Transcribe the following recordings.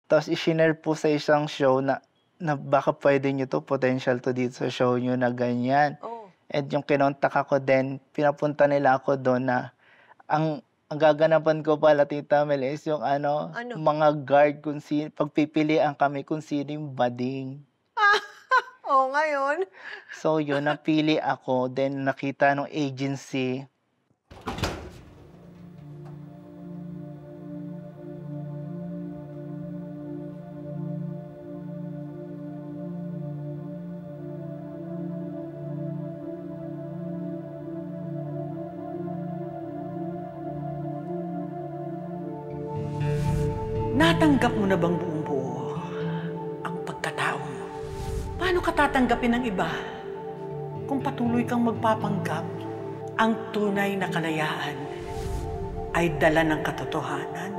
Tapos ishinare po sa isang show na baka puwede niyo 'to, potential 'to dito sa show niyo na ganyan. Oh. And yung kinontak ako din, pinapunta nila ako dun na ang gaganapan ko pala Tita Mel is yung ano, Ano? mga guard kung pagpipilian kami kung sino yung bading. Oh, ngayon? So yun, napili ako, then nakita nung agency. Natanggap mo na bang buong-buo ang pagkatao mo? Paano ka tatanggapin ng iba kung patuloy kang magpapanggap? Ang tunay na kalayaan ay dala ng katotohanan.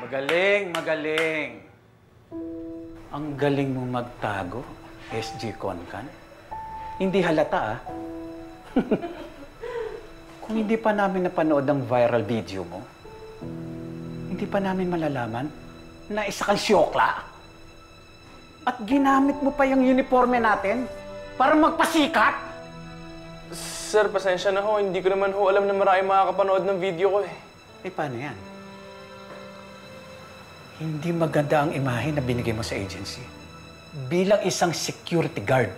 Magaling, magaling. Ang galing mo magtago, SG Concan. Hindi halata, ah. Kung hindi pa namin napanood ang viral video mo, hindi pa namin malalaman na isa kang syokla. At ginamit mo pa yung uniforme natin para magpasikat. Sir, pasensya na ho. Hindi ko naman ho alam na maraming makakapanood ng video ko eh. Eh, paano yan? Hindi maganda ang imahe na binigay mo sa agency bilang isang security guard.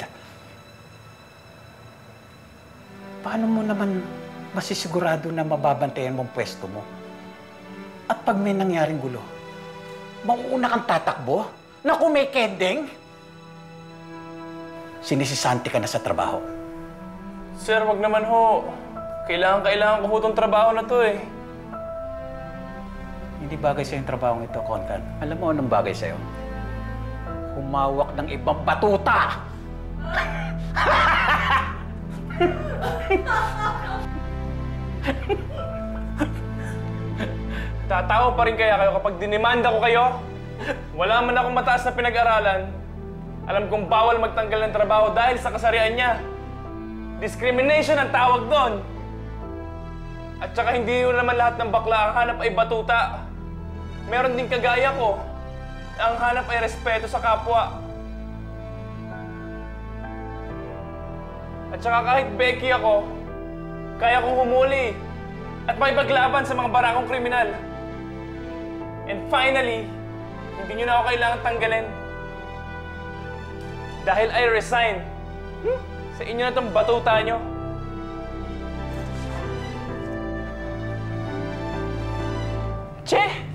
Paano mo naman masisigurado na mababantayan mong pwesto mo? At pag may nangyaring gulo, mauuna kang tatakbo na kung may kending, sinisisanti ka na sa trabaho. Sir, wag naman ho. Kailangan ko ho itong trabaho na to eh. Hindi bagay sa'yo yung trabaho ito, Concan. Alam mo anong bagay sa'yo? Humawak ng ibang batuta! Tatawa pa rin kaya kayo kapag dinimanda ko kayo? Wala man akong mataas na pinag-aralan. Alam kong bawal magtanggal ng trabaho dahil sa kasarian niya. Discrimination ang tawag doon. At saka hindi yun naman lahat ng bakla ang hanap ay batuta. Meron din kagaya ko. Ang hanap ay respeto sa kapwa. At saka kahit beki ako, kaya kong humuli at makipaglaban sa mga barakong kriminal. And finally, hindi nyo na ako kailangan tanggalin. Dahil I resign. Sa inyo na itong batuta nyo. Che!